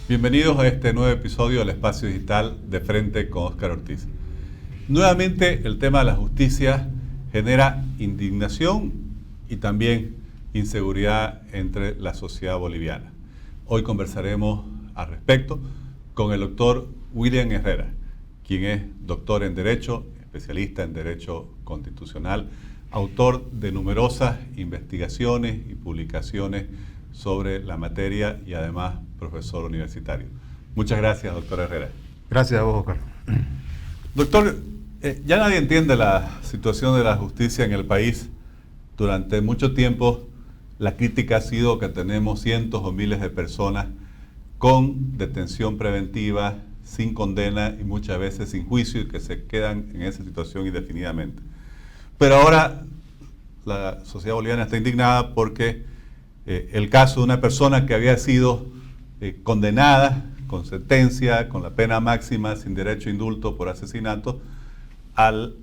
Bienvenidos a este nuevo episodio del Espacio Digital de Frente con Óscar Ortiz. Nuevamente el tema de la justicia genera indignación y también inseguridad entre la sociedad boliviana. Hoy conversaremos al respecto con el doctor William Herrera, quien es doctor en Derecho, especialista en Derecho Constitucional, autor de numerosas investigaciones y publicaciones sobre la materia y además profesor universitario. Muchas gracias, doctor Herrera. Gracias a vos, Oscar. Doctor, ya nadie entiende la situación de la justicia en el país. Durante mucho tiempo la crítica ha sido que tenemos cientos o miles de personas con detención preventiva, sin condena y muchas veces sin juicio y que se quedan en esa situación indefinidamente. Pero ahora la sociedad boliviana está indignada porque el caso de una persona que había sido condenada con sentencia, con la pena máxima, sin derecho a indulto por asesinato, al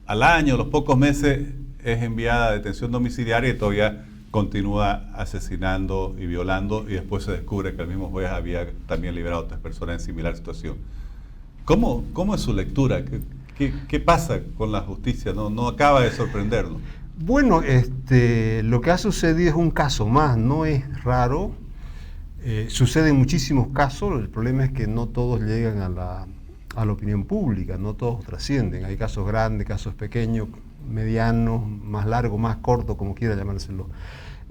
año, los pocos meses, es enviada a detención domiciliaria y todavía continúa asesinando y violando, y después se descubre que el mismo juez había también liberado a otras personas en similar situación. ¿Cómo es su lectura? ¿Qué pasa con la justicia? No acaba de sorprendernos. Bueno, lo que ha sucedido es un caso más, no es raro. Sucede en muchísimos casos. El problema es que no todos llegan a la opinión pública, no todos trascienden. Hay casos grandes, casos pequeños, medianos, más largos, más cortos, como quiera llamárselo.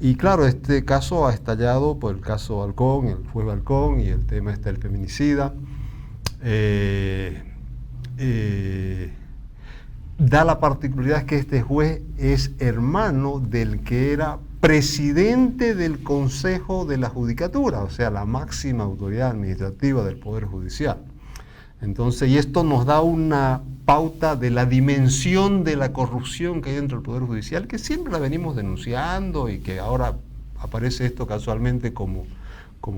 Y claro, este caso ha estallado por el caso Balcón, el juez Balcón, y el tema del feminicida. Da la particularidad que este juez es hermano del que era presidente del Consejo de la Judicatura, o sea, la máxima autoridad administrativa del Poder Judicial. Entonces, y esto nos da una pauta de la dimensión de la corrupción que hay dentro del Poder Judicial, que siempre la venimos denunciando y que ahora aparece esto casualmente como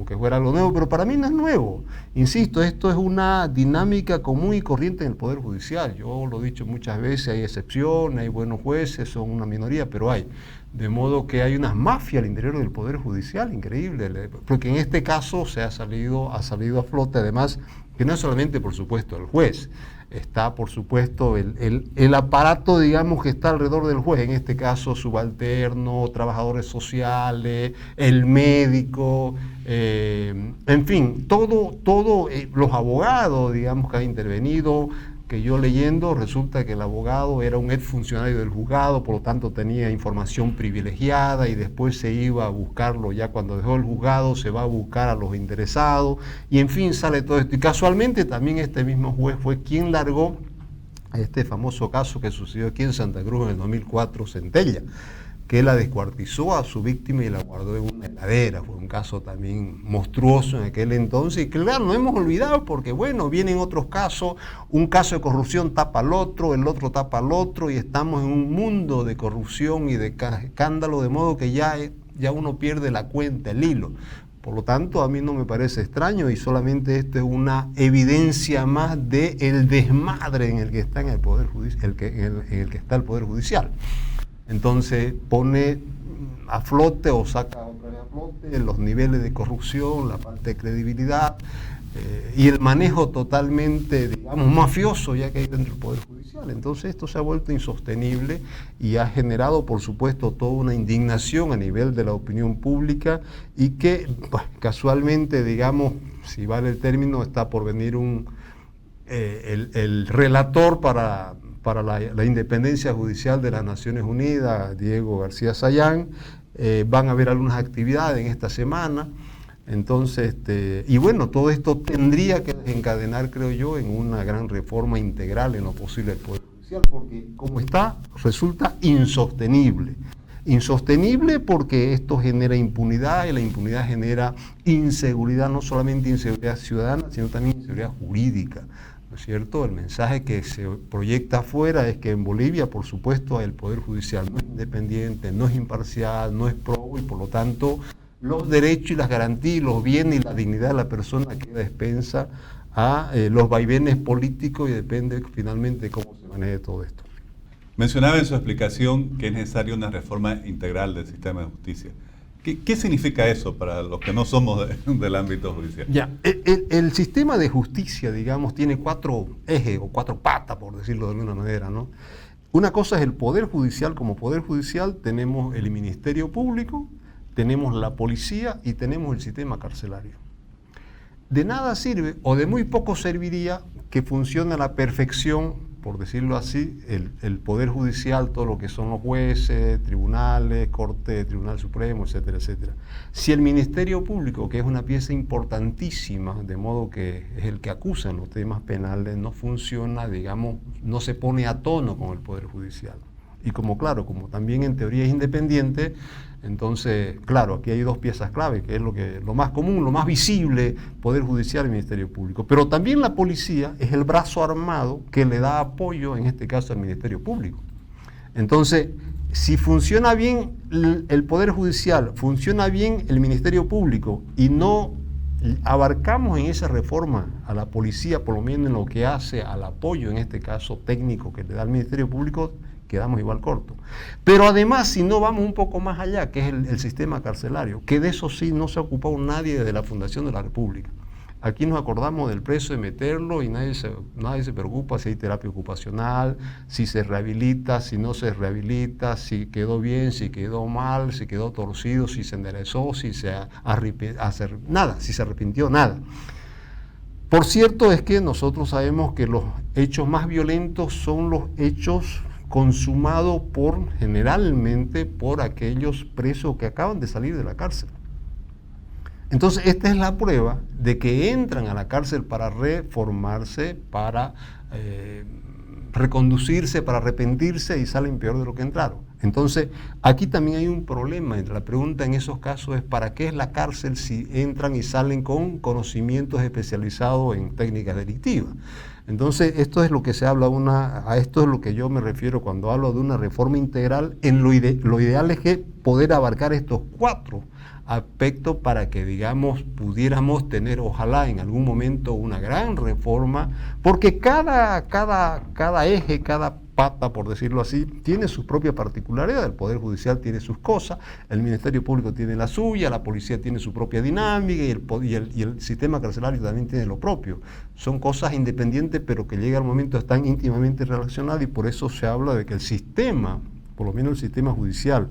que fuera algo nuevo, pero para mí no es nuevo. Insisto, esto es una dinámica común y corriente en el Poder Judicial. Yo lo he dicho muchas veces, hay excepciones, hay buenos jueces, son una minoría, pero hay. De modo que hay una mafia al interior del Poder Judicial, increíble, porque en este caso ha salido a flote, además, que no es solamente, por supuesto, el juez, está, por supuesto, el aparato, digamos, que está alrededor del juez, en este caso, subalterno, trabajadores sociales, el médico, en fin, todo los abogados, digamos, que han intervenido, que yo leyendo, resulta que el abogado era un exfuncionario del juzgado, por lo tanto tenía información privilegiada y después se iba a buscarlo, ya cuando dejó el juzgado se va a buscar a los interesados y en fin sale todo esto. Y casualmente también este mismo juez fue quien largó este famoso caso que sucedió aquí en Santa Cruz en el 2004, Centella, que la descuartizó a su víctima y la guardó en una heladera. Fue un caso también monstruoso en aquel entonces y que claro, no hemos olvidado porque bueno, vienen otros casos, un caso de corrupción tapa al otro, el otro tapa al otro y estamos en un mundo de corrupción y de escándalo, de modo que ya uno pierde la cuenta, el hilo. Por lo tanto, a mí no me parece extraño y solamente esto es una evidencia más del desmadre en el que está en el Poder Judicial, en el que está el Poder Judicial. Entonces pone a flote o saca otra vez a flote los niveles de corrupción, la falta de credibilidad y el manejo totalmente, digamos, mafioso ya que hay dentro del Poder Judicial. Entonces esto se ha vuelto insostenible y ha generado, por supuesto, toda una indignación a nivel de la opinión pública y que, pues, casualmente, digamos, si vale el término, está por venir el relator para la independencia judicial de las Naciones Unidas, Diego García Sayán. Van a haber algunas actividades en esta semana. Entonces, y bueno, todo esto tendría que encadenar, creo yo, en una gran reforma integral en lo posible del Poder Judicial, porque como está, resulta insostenible. Insostenible porque esto genera impunidad y la impunidad genera inseguridad, no solamente inseguridad ciudadana, sino también inseguridad jurídica. ¿No es cierto? El mensaje que se proyecta afuera es que en Bolivia, por supuesto, el Poder Judicial no es independiente, no es imparcial, no es probo y por lo tanto los derechos y las garantías, los bienes y la dignidad de la persona queda expensa a los vaivenes políticos y depende finalmente de cómo se maneje todo esto. Mencionaba en su explicación que es necesaria una reforma integral del sistema de justicia. ¿Qué significa eso para los que no somos del ámbito judicial? Ya, el sistema de justicia, digamos, tiene 4 ejes o 4 patas, por decirlo de alguna manera, ¿no? Una cosa es el Poder Judicial. Como Poder Judicial tenemos el Ministerio Público, tenemos la policía y tenemos el sistema carcelario. De nada sirve, o de muy poco serviría, que funcione a la perfección, por decirlo así, el Poder Judicial, todo lo que son los jueces, tribunales, Corte, Tribunal Supremo, etcétera, etcétera. Si el Ministerio Público, que es una pieza importantísima, de modo que es el que acusa en los temas penales, no funciona, digamos, no se pone a tono con el Poder Judicial. Y como también en teoría es independiente, entonces, claro, aquí hay 2 piezas clave, que es lo más común, lo más visible, Poder Judicial y Ministerio Público. Pero también la policía es el brazo armado que le da apoyo, en este caso, al Ministerio Público. Entonces, si funciona bien el Poder Judicial, funciona bien el Ministerio Público y no abarcamos en esa reforma a la policía, por lo menos en lo que hace al apoyo, en este caso técnico, que le da al Ministerio Público, quedamos igual corto. Pero además, si no vamos un poco más allá, que es el sistema carcelario, que de eso sí no se ha ocupado nadie desde la fundación de la República. Aquí nos acordamos del preso, de meterlo, y nadie se preocupa si hay terapia ocupacional, si se rehabilita, si no se rehabilita, si quedó bien, si quedó mal, si quedó torcido, si se enderezó, si se arrepintió, nada. Por cierto es que nosotros sabemos que los hechos más violentos son los hechos consumado generalmente por aquellos presos que acaban de salir de la cárcel. Entonces, esta es la prueba de que entran a la cárcel para reformarse, para reconducirse, para arrepentirse y salen peor de lo que entraron. Entonces, aquí también hay un problema. La pregunta en esos casos es: ¿para qué es la cárcel si entran y salen con conocimientos especializados en técnicas delictivas? Entonces, esto es lo que se habla, a esto es lo que yo me refiero cuando hablo de una reforma integral. Lo ideal es que poder abarcar estos 4 aspectos para que, digamos, pudiéramos tener, ojalá en algún momento, una gran reforma, porque cada eje, cada pata, por decirlo así, tiene su propia particularidad. El Poder Judicial tiene sus cosas, el Ministerio Público tiene la suya, la policía tiene su propia dinámica y el sistema carcelario también tiene lo propio. Son cosas independientes, pero que llega el momento están íntimamente relacionadas, y por eso se habla de que el sistema, por lo menos el sistema judicial,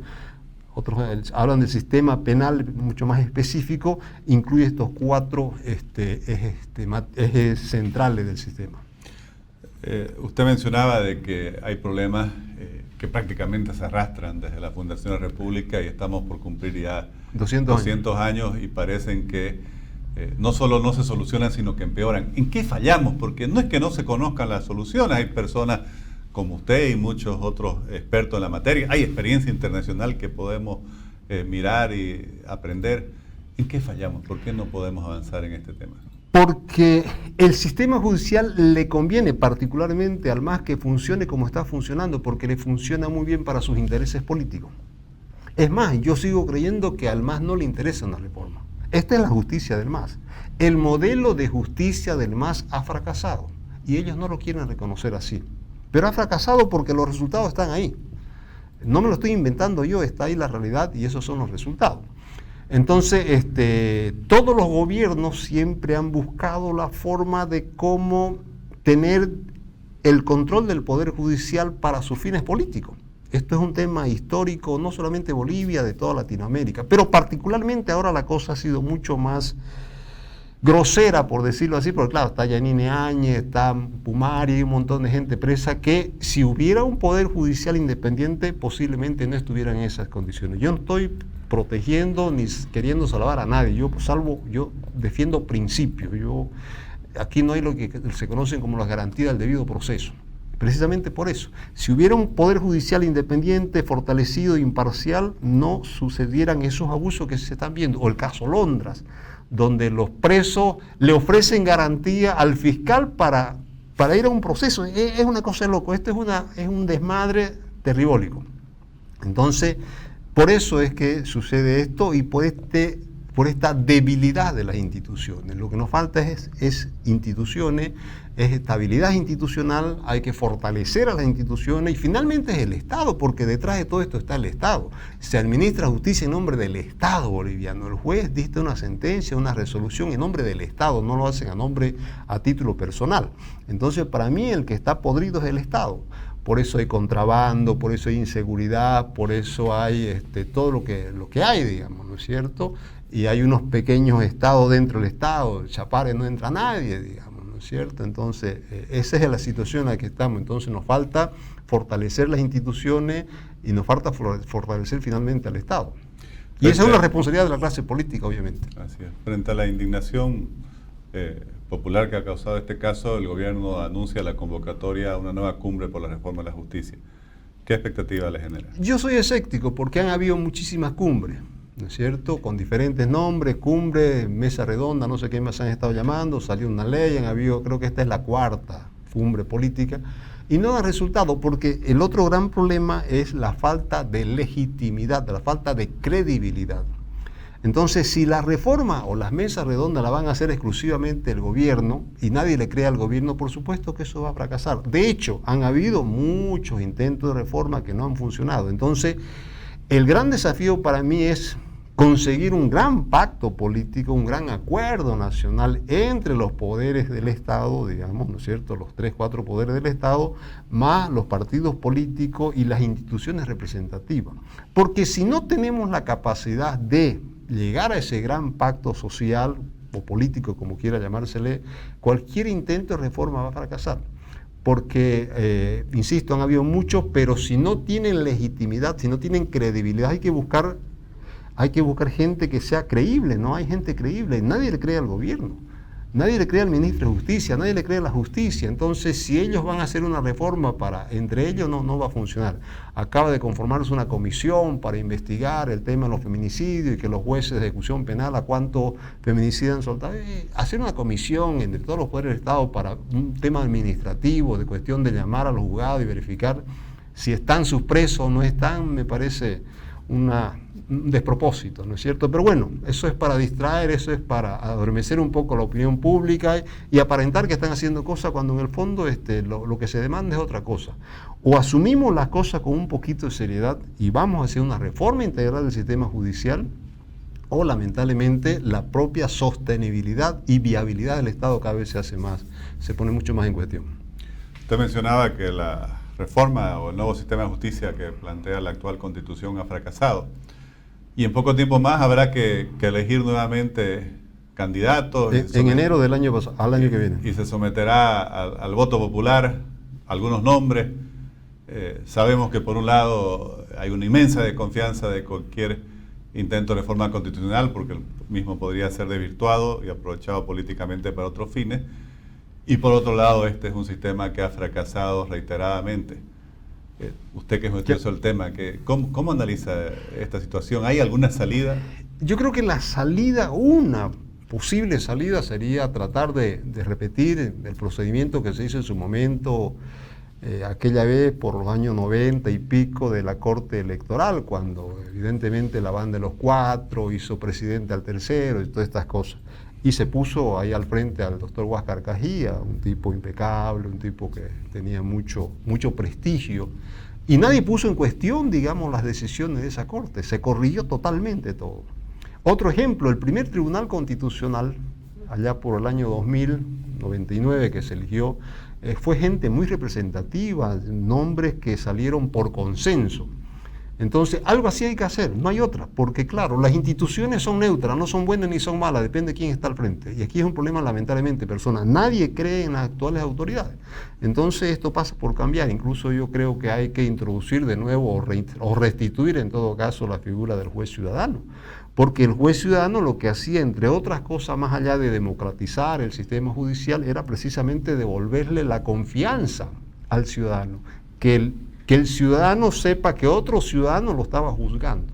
otros hablan del sistema penal mucho más específico, incluye estos 4 ejes centrales del sistema. Usted mencionaba de que hay problemas que prácticamente se arrastran desde la Fundación de la República, y estamos por cumplir ya 200 años y parecen que no solo no se solucionan, sino que empeoran. ¿En qué fallamos? Porque no es que no se conozcan las soluciones, hay personas como usted y muchos otros expertos en la materia, hay experiencia internacional que podemos mirar y aprender. ¿En qué fallamos? ¿Por qué no podemos avanzar en este tema? Porque el sistema judicial le conviene particularmente al MAS que funcione como está funcionando, porque le funciona muy bien para sus intereses políticos. Es más, yo sigo creyendo que al MAS no le interesa una reforma. Esta es la justicia del MAS. El modelo de justicia del MAS ha fracasado y ellos no lo quieren reconocer así. Pero ha fracasado porque los resultados están ahí. No me lo estoy inventando yo, está ahí la realidad y esos son los resultados. Entonces, todos los gobiernos siempre han buscado la forma de cómo tener el control del Poder Judicial para sus fines políticos. Esto es un tema histórico, no solamente de Bolivia, de toda Latinoamérica, pero particularmente ahora la cosa ha sido mucho más grosera, por decirlo así, porque claro, está Yanine Áñez, está Pumari, hay un montón de gente presa que, si hubiera un Poder Judicial independiente, posiblemente no estuviera en esas condiciones. Yo no estoy protegiendo ni queriendo salvar a nadie, yo defiendo principios. Aquí no hay lo que se conocen como las garantías del debido proceso. Precisamente por eso, si hubiera un Poder Judicial independiente, fortalecido, imparcial, no sucedieran esos abusos que se están viendo. O el caso Londras, donde los presos le ofrecen garantía al fiscal para ir a un proceso. Es una cosa de loco, esto es un desmadre terribólico. Entonces, por eso es que sucede esto, y por este por esta debilidad de las instituciones. Lo que nos falta es instituciones, es estabilidad institucional, hay que fortalecer a las instituciones y finalmente es el Estado, porque detrás de todo esto está el Estado. Se administra justicia en nombre del Estado boliviano. El juez dicta una sentencia, una resolución en nombre del Estado, no lo hacen a título personal. Entonces, para mí el que está podrido es el Estado. Por eso hay contrabando, por eso hay inseguridad, por eso hay todo lo que hay, digamos, ¿no es cierto? Y hay unos pequeños estados dentro del Estado, Chapare no entra nadie, digamos, ¿no es cierto? Entonces, esa es la situación en la que estamos. Entonces, nos falta fortalecer las instituciones y nos falta fortalecer finalmente al Estado. Y esa es una responsabilidad de la clase política, obviamente. Así es. Frente a la indignación popular que ha causado este caso, el gobierno anuncia la convocatoria a una nueva cumbre por la reforma de la justicia. ¿Qué expectativa le genera? Yo soy escéptico porque han habido muchísimas cumbres, ¿no es cierto? Con diferentes nombres, cumbre, mesa redonda, no sé qué más han estado llamando, salió una ley, han habido, creo que esta es la cuarta cumbre política, y no da resultado porque el otro gran problema es la falta de legitimidad, la falta de credibilidad. Entonces, si la reforma o las mesas redondas la van a hacer exclusivamente el gobierno y nadie le cree al gobierno, por supuesto que eso va a fracasar. De hecho, han habido muchos intentos de reforma que no han funcionado. Entonces, el gran desafío para mí es conseguir un gran pacto político, un gran acuerdo nacional entre los poderes del Estado, digamos, ¿no es cierto?, los 3, 4 poderes del Estado, más los partidos políticos y las instituciones representativas. Porque si no tenemos la capacidad de llegar a ese gran pacto social o político, como quiera llamársele, cualquier intento de reforma va a fracasar. Porque, insisto, han habido muchos, pero si no tienen legitimidad, si no tienen credibilidad, hay que buscar gente que sea creíble. No hay gente creíble, nadie le cree al gobierno, nadie le cree al ministro de Justicia, nadie le cree a la justicia. Entonces, si ellos van a hacer una reforma entre ellos, no va a funcionar. Acaba de conformarse una comisión para investigar el tema de los feminicidios y que los jueces de ejecución penal a cuántos feminicidios han soltado. Hacer una comisión entre todos los poderes del Estado para un tema administrativo, de cuestión de llamar a los juzgados y verificar si están sus presos o no están, me parece un despropósito, ¿no es cierto? Pero bueno, eso es para distraer, eso es para adormecer un poco la opinión pública y aparentar que están haciendo cosas cuando en el fondo lo que se demanda es otra cosa. O asumimos las cosas con un poquito de seriedad y vamos a hacer una reforma integral del sistema judicial, o lamentablemente la propia sostenibilidad y viabilidad del Estado cada vez se pone mucho más en cuestión. Usted mencionaba que la reforma o el nuevo sistema de justicia que plantea la actual Constitución ha fracasado. Y en poco tiempo más habrá que elegir nuevamente candidatos. En enero del año pasado, al año que viene. Y se someterá al voto popular, algunos nombres. Sabemos que por un lado hay una inmensa desconfianza de cualquier intento de reforma constitucional, porque el mismo podría ser desvirtuado y aprovechado políticamente para otros fines. Y por otro lado, este es un sistema que ha fracasado reiteradamente. Usted que es un estudioso del tema, ¿cómo analiza esta situación? ¿Hay alguna salida? Yo creo que la salida, una posible salida sería tratar de repetir el procedimiento que se hizo en su momento, aquella vez por los años 90 y pico de la Corte Electoral, cuando evidentemente la banda de los 4 hizo presidente al tercero y todas estas cosas. Y se puso ahí al frente al doctor Huáscar Cajía, un tipo impecable, un tipo que tenía mucho prestigio. Y nadie puso en cuestión, digamos, las decisiones de esa corte. Se corrigió totalmente todo. Otro ejemplo, el primer Tribunal Constitucional, allá por el año 2099 que se eligió, fue gente muy representativa, nombres que salieron por consenso. Entonces, algo así hay que hacer, no hay otra, porque claro, las instituciones son neutras, no son buenas ni son malas, depende de quién está al frente. Y aquí es un problema lamentablemente personal, nadie cree en las actuales autoridades. Entonces, esto pasa por cambiar, incluso yo creo que hay que introducir de nuevo o restituir en todo caso la figura del juez ciudadano. Porque el juez ciudadano lo que hacía, entre otras cosas, más allá de democratizar el sistema judicial, era precisamente devolverle la confianza al ciudadano, que el ciudadano sepa que otro ciudadano lo estaba juzgando.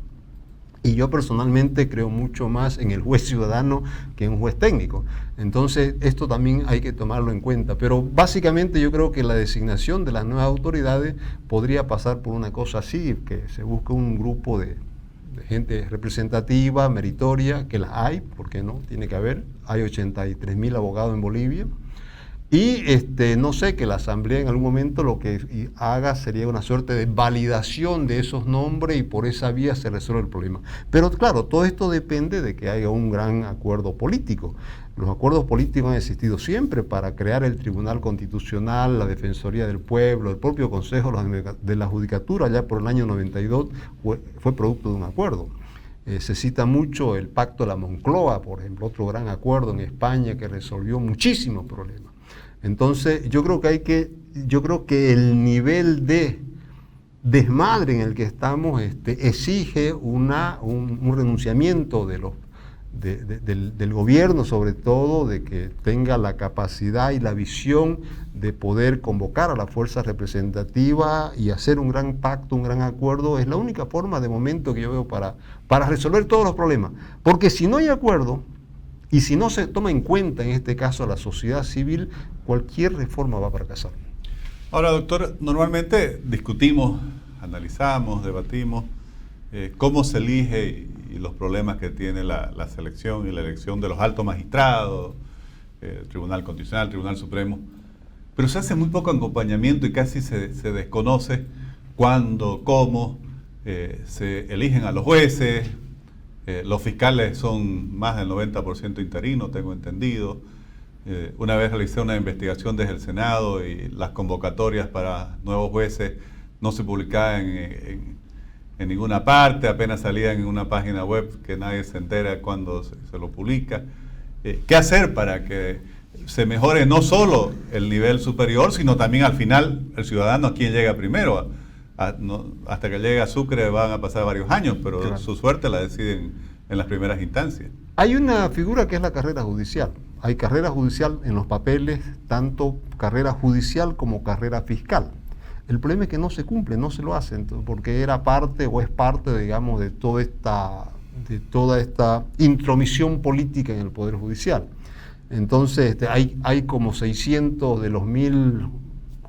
Y yo personalmente creo mucho más en el juez ciudadano que en un juez técnico. Entonces, esto también hay que tomarlo en cuenta. Pero básicamente yo creo que la designación de las nuevas autoridades podría pasar por una cosa así, que se busque un grupo de gente representativa, meritoria, que las hay, ¿por qué no? Tiene que haber. Hay 83.000 abogados en Bolivia. Y no sé, que la Asamblea en algún momento lo que haga sería una suerte de validación de esos nombres y por esa vía se resuelve el problema. Pero claro, todo esto depende de que haya un gran acuerdo político. Los acuerdos políticos han existido siempre para crear el Tribunal Constitucional, la Defensoría del Pueblo, el propio Consejo de la Judicatura, ya por el año 92 fue producto de un acuerdo. Se cita mucho el Pacto de la Moncloa, por ejemplo, otro gran acuerdo en España que resolvió muchísimos problemas. Entonces, yo creo que el nivel de desmadre en el que estamos exige un renunciamiento del gobierno, sobre todo, de que tenga la capacidad y la visión de poder convocar a la fuerza representativa y hacer un gran pacto, un gran acuerdo. Es la única forma de momento que yo veo para resolver todos los problemas. Porque si no hay acuerdo, y si no se toma en cuenta en este caso a la sociedad civil, cualquier reforma va a fracasar. Ahora, doctor, normalmente discutimos, analizamos, debatimos cómo se elige y los problemas que tiene la selección y la elección de los altos magistrados, el Tribunal Constitucional, el Tribunal Supremo, pero se hace muy poco acompañamiento y casi se desconoce cuándo, cómo se eligen a los jueces. Los fiscales son más del 90% interinos, tengo entendido. Una vez realicé una investigación desde el Senado y las convocatorias para nuevos jueces no se publicaban en ninguna parte, apenas salían en una página web que nadie se entera cuando se lo publica. ¿Qué hacer para que se mejore no solo el nivel superior, sino también al final el ciudadano, a quien llega primero? Hasta que llegue a Sucre van a pasar varios años, pero claro, su suerte la deciden en las primeras instancias. Hay una figura que es la carrera judicial. Hay carrera judicial en los papeles, tanto carrera judicial como carrera fiscal. El problema es que no se cumple, no se lo hacen, porque era parte o es parte, digamos, de toda esta intromisión política en el Poder Judicial. Entonces, hay como 600 de los 1.000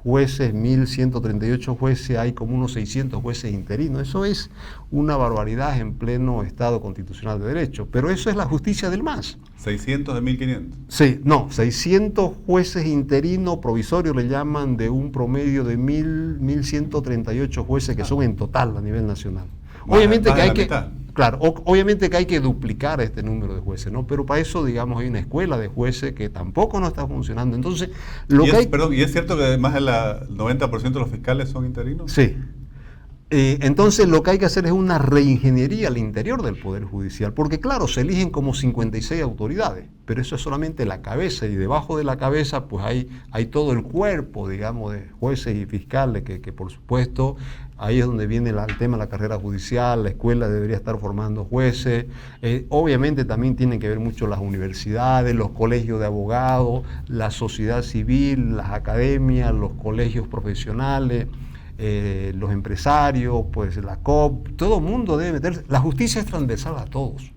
jueces, 1.138 jueces, hay como unos 600 jueces interinos. Eso es una barbaridad en pleno Estado constitucional de derecho, pero eso es la justicia del MAS. ¿600 de 1.500? Sí, no, 600 jueces interinos provisorios le llaman, de un promedio de 1.138 jueces que son en total a nivel nacional. Obviamente que hay que... Claro, obviamente que hay que duplicar este número de jueces, ¿no? Pero para eso, digamos, hay una escuela de jueces que tampoco no está funcionando. Entonces, ¿y es cierto que además el 90% de los fiscales son interinos? Sí. Entonces, lo que hay que hacer es una reingeniería al interior del Poder Judicial, porque claro, se eligen como 56 autoridades, pero eso es solamente la cabeza, y debajo de la cabeza pues hay todo el cuerpo, digamos, de jueces y fiscales, que por supuesto ahí es donde viene el tema de la carrera judicial. La escuela debería estar formando jueces. Obviamente también tienen que ver mucho las universidades, los colegios de abogados, la sociedad civil, las academias, los colegios profesionales, los empresarios, pues la COP, todo el mundo debe meterse. La justicia es transversal a todos.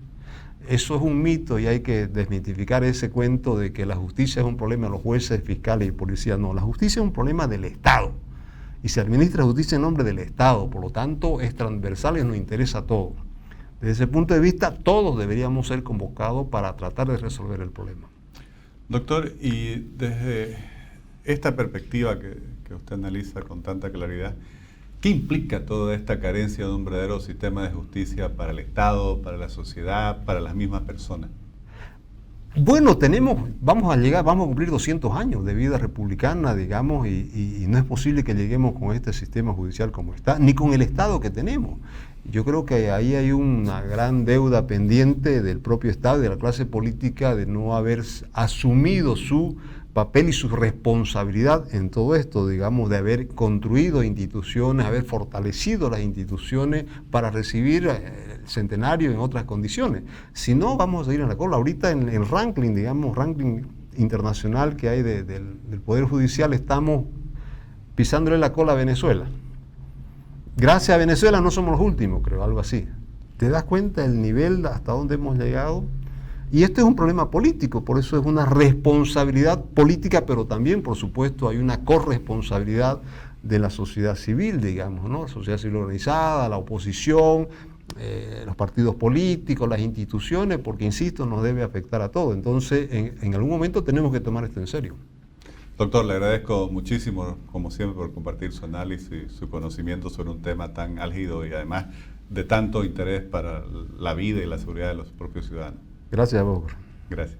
Eso es un mito y hay que desmitificar ese cuento de que la justicia es un problema de los jueces, fiscales y policías. No, la justicia es un problema del Estado y se administra justicia en nombre del Estado, por lo tanto es transversal y nos interesa a todos. Desde ese punto de vista, todos deberíamos ser convocados para tratar de resolver el problema. Doctor, y desde esta perspectiva que usted analiza con tanta claridad, ¿qué implica toda esta carencia de un verdadero sistema de justicia para el Estado, para la sociedad, para las mismas personas? Bueno, vamos a cumplir 200 años de vida republicana, digamos, y no es posible que lleguemos con este sistema judicial como está, ni con el Estado que tenemos. Yo creo que ahí hay una gran deuda pendiente del propio Estado y de la clase política de no haber asumido su papel y su responsabilidad en todo esto, digamos, de haber construido instituciones, haber fortalecido las instituciones para recibir el centenario en otras condiciones. Si no, vamos a ir a la cola. Ahorita en el ranking, digamos, ranking internacional que hay del Poder Judicial, estamos pisándole la cola a Venezuela. Gracias a Venezuela no somos los últimos, creo, algo así. ¿Te das cuenta del nivel hasta dónde hemos llegado? Y este es un problema político, por eso es una responsabilidad política, pero también, por supuesto, hay una corresponsabilidad de la sociedad civil, digamos, ¿no? La sociedad civil organizada, la oposición, los partidos políticos, las instituciones, porque, insisto, nos debe afectar a todos. Entonces, en algún momento tenemos que tomar esto en serio. Doctor, le agradezco muchísimo, como siempre, por compartir su análisis, su conocimiento sobre un tema tan álgido y además de tanto interés para la vida y la seguridad de los propios ciudadanos. Gracias a vos. Gracias.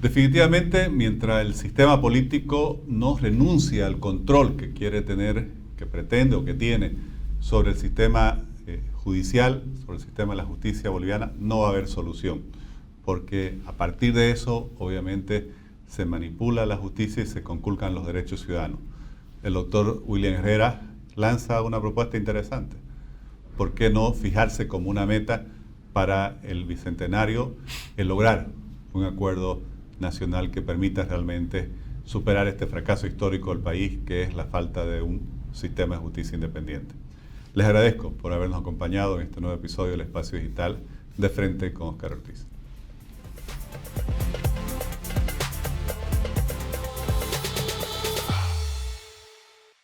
Definitivamente, mientras el sistema político no renuncia al control que quiere tener, que pretende o que tiene sobre el sistema judicial, sobre el sistema de la justicia boliviana, no va a haber solución, porque a partir de eso, obviamente, se manipula la justicia y se conculcan los derechos ciudadanos. El doctor William Herrera lanza una propuesta interesante. ¿Por qué no fijarse como una meta para el bicentenario el lograr un acuerdo nacional que permita realmente superar este fracaso histórico del país, que es la falta de un sistema de justicia independiente? Les agradezco por habernos acompañado en este nuevo episodio del Espacio Digital de Frente con Oscar Ortiz.